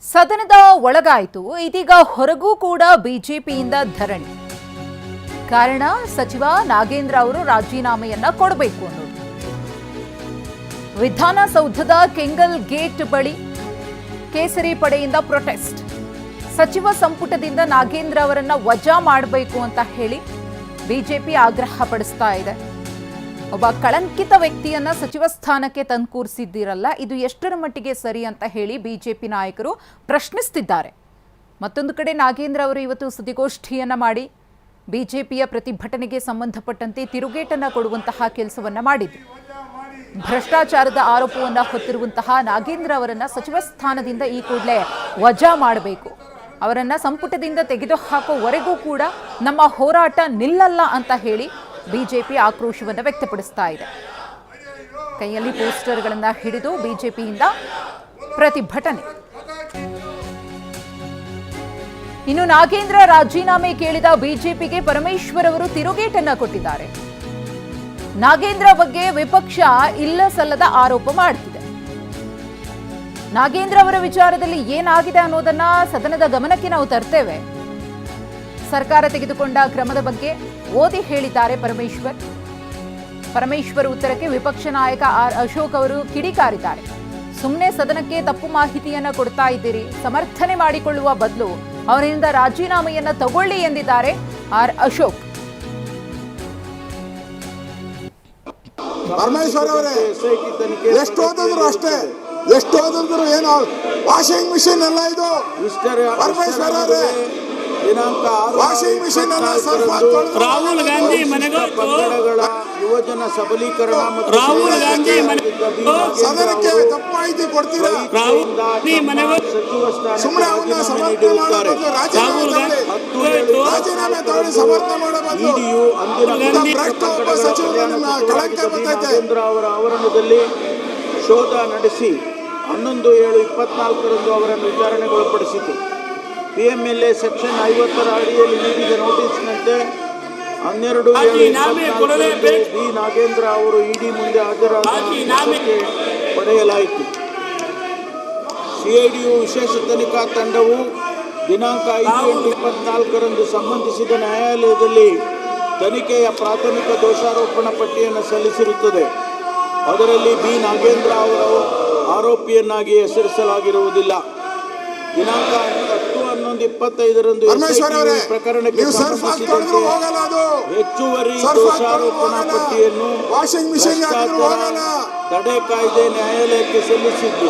ಸದನದ ಒಳಗಾಯಿತು, ಇದೀಗ ಹೊರಗೂ ಕೂಡ ಬಿಜೆಪಿಯಿಂದ ಧರಣಿ. ಕಾರಣ ಸಚಿವ ನಾಗೇಂದ್ರ ಅವರು ರಾಜೀನಾಮೆಯನ್ನ ಕೊಡಬೇಕು ಅನ್ನೋದು. ವಿಧಾನಸೌಧದ ಕೆಂಗಲ್ ಗೇಟ್ ಬಳಿ ಕೇಸರಿ ಪಡೆಯಿಂದ ಪ್ರೊಟೆಸ್ಟ್. ಸಚಿವ ಸಂಪುಟದಿಂದ ನಾಗೇಂದ್ರ ಅವರನ್ನ ವಜಾ ಮಾಡಬೇಕು ಅಂತ ಹೇಳಿ ಬಿಜೆಪಿ ಆಗ್ರಹ ಪಡಿಸ್ತಾ ಇದೆ. ಒಬ್ಬ ಕಳಂಕಿತ ವ್ಯಕ್ತಿಯನ್ನ ಸಚಿವ ಸ್ಥಾನಕ್ಕೆ ತಂದುಕೂರಿಸಿದ್ದೀರಲ್ಲ, ಇದು ಎಷ್ಟರ ಮಟ್ಟಿಗೆ ಸರಿ ಅಂತ ಹೇಳಿ ಬಿಜೆಪಿ ನಾಯಕರು ಪ್ರಶ್ನಿಸುತ್ತಿದ್ದಾರೆ. ಮತ್ತೊಂದು ಕಡೆ ನಾಗೇಂದ್ರ ಅವರು ಇವತ್ತು ಸುದ್ದಿಗೋಷ್ಠಿಯನ್ನ ಮಾಡಿ ಬಿಜೆಪಿಯ ಪ್ರತಿಭಟನೆಗೆ ಸಂಬಂಧಪಟ್ಟಂತೆ ತಿರುಗೇಟನ್ನ ಕೊಡುವಂತಹ ಕೆಲಸವನ್ನ ಮಾಡಿದ್ರು. ಭ್ರಷ್ಟಾಚಾರದ ಆರೋಪವನ್ನ ಹೊತ್ತಿರುವಂತಹ ನಾಗೇಂದ್ರ ಅವರನ್ನ ಸಚಿವ ಸ್ಥಾನದಿಂದ ಈ ಕೂಡಲೇ ವಜಾ ಮಾಡಬೇಕು, ಅವರನ್ನ ಸಂಪುಟದಿಂದ ತೆಗೆದುಹಾಕುವವರೆಗೂ ಕೂಡ ನಮ್ಮ ಹೋರಾಟ ನಿಲ್ಲಲ್ಲ ಅಂತ ಹೇಳಿ ಬಿಜೆಪಿ ಆಕ್ರೋಶವನ್ನು ವ್ಯಕ್ತಪಡಿಸ್ತಾ ಇದೆ. ಕೈಯಲ್ಲಿ ಪೋಸ್ಟರ್ಗಳನ್ನ ಹಿಡಿದು ಬಿಜೆಪಿಯಿಂದ ಪ್ರತಿಭಟನೆ. ಇನ್ನು ನಾಗೇಂದ್ರ ರಾಜೀನಾಮೆ ಕೇಳಿದ ಬಿಜೆಪಿಗೆ ಪರಮೇಶ್ವರ್ ಅವರು ತಿರುಗೇಟನ್ನ ಕೊಟ್ಟಿದ್ದಾರೆ. ನಾಗೇಂದ್ರ ಬಗ್ಗೆ ವಿಪಕ್ಷ ಇಲ್ಲ ಸಲ್ಲದ ಆರೋಪ ಮಾಡುತ್ತಿದೆ. ನಾಗೇಂದ್ರ ಅವರ ವಿಚಾರದಲ್ಲಿ ಏನಾಗಿದೆ ಅನ್ನೋದನ್ನ ಸದನದ ಗಮನಕ್ಕೆ ನಾವು ತರ್ತೇವೆ. ಸರ್ಕಾರ ತೆಗೆದುಕೊಂಡ ಕ್ರಮದ ಬಗ್ಗೆ ಓದಿ ಹೇಳಿದ್ದಾರೆ ಪರಮೇಶ್ವರ್ ಉತ್ತರಕ್ಕೆ ವಿಪಕ್ಷ ನಾಯಕ ಆರ್ ಅಶೋಕ್ ಅವರು ಕಿಡಿಕಾರಿದ್ದಾರೆ. ಸುಮ್ಮನೆ ಸದನಕ್ಕೆ ತಪ್ಪು ಮಾಹಿತಿಯನ್ನ ಕೊಡ್ತಾ ಇದ್ದೀರಿ, ಸಮರ್ಥನೆ ಮಾಡಿಕೊಳ್ಳುವ ಬದಲು ಅವರಿಂದ ರಾಜೀನಾಮೆಯನ್ನ ತಗೊಳ್ಳಿ ಎಂದಿದ್ದಾರೆ ಆರ್ ಅಶೋಕ್. ಪರಮೇಶ್ವರ್ ಅವರೇ ಎಷ್ಟು ಓದಿದ್ರು ಅಷ್ಟೇ, ಎಷ್ಟು ಓದಿದ್ರು ಏನು ವಾಷಿಂಗ್ ಮಿಷಿನ್ ಎಲ್ಲ ಇದು. ಪರಮೇಶ್ವರ್ ಅವರೇ ವಾಷಿಂಗ್ ಮಿಷಿನ್ ಎಲ್ಲ ರಾಹುಲ್ ಗಾಂಧಿ ಮನೆಗಳ ಯುವಜನ ಸಬಲೀಕರಣ ಮತ್ತು ರಾಹುಲ್ ಗಾಂಧಿ ಸದನಕ್ಕೆ ತಪ್ಪು ಮಾಹಿತಿ ಕೊಡ್ತೀರಾ? ಸಚಿವ ಸುಮ್ಮನೆ ಅವನ್ನ ಸಮರ್ಥನೆ ಮಾಡಬಹುದು, ರಾಜೀನಾಮೆ ತಗೊಳ್ಳಿ, ಸಮರ್ಥನೆ ಮಾಡಬಹುದು. ಭ್ರಷ್ಟ ಒಬ್ಬ ಸಚಿವರನ್ನ ಕಳಂಕ ಬರ್ತೈತೆ. ನಾಗೇಂದ್ರ ಅವರ ಆವರಣದಲ್ಲಿ ಶೋಧ ನಡೆಸಿ 11/7/24 ಅವರನ್ನು ವಿಚಾರಣೆಗೊಳಪಡಿಸಿತು. PMLA ಸೆಕ್ಷನ್ 50 ಅಡಿಯಲ್ಲಿ ನೀಡಿದ ನೋಟಿಸ್ನಂತೆ 12/7/24 ಬಿ ನಾಗೇಂದ್ರ ಅವರು ಇಡಿ ಮುಂದೆ ಹಾಜರಾದ ಪಡೆಯಲಾಯಿತು. CIDU ವಿಶೇಷ ತನಿಖಾ ತಂಡವು ದಿನಾಂಕ 5/8/24 ಸಂಬಂಧಿಸಿದ ನ್ಯಾಯಾಲಯದಲ್ಲಿ ತನಿಖೆಯ ಪ್ರಾಥಮಿಕ ದೋಷಾರೋಪಣಾ ಪಟ್ಟಿಯನ್ನು ಸಲ್ಲಿಸಿರುತ್ತದೆ. ಅದರಲ್ಲಿ ಬಿ ನಾಗೇಂದ್ರ ಅವರು ಆರೋಪಿಯನ್ನಾಗಿ ಹೆಸರಿಸಲಾಗಿರುವುದಿಲ್ಲ. ದಿನಾಂಕ 10/11/25 ಪ್ರಕರಣಕ್ಕೆ ಸಂಬಂಧಿಸಿದಂತೆ ಹೆಚ್ಚುವರಿ ದೋಷಾರೋಪಣಾ ಪಟ್ಟಿಯನ್ನು ಭ್ರಷ್ಟಾಚಾರ ತಡೆ ಕಾಯ್ದೆ ನ್ಯಾಯಾಲಯಕ್ಕೆ ಸಲ್ಲಿಸಿದ್ದು.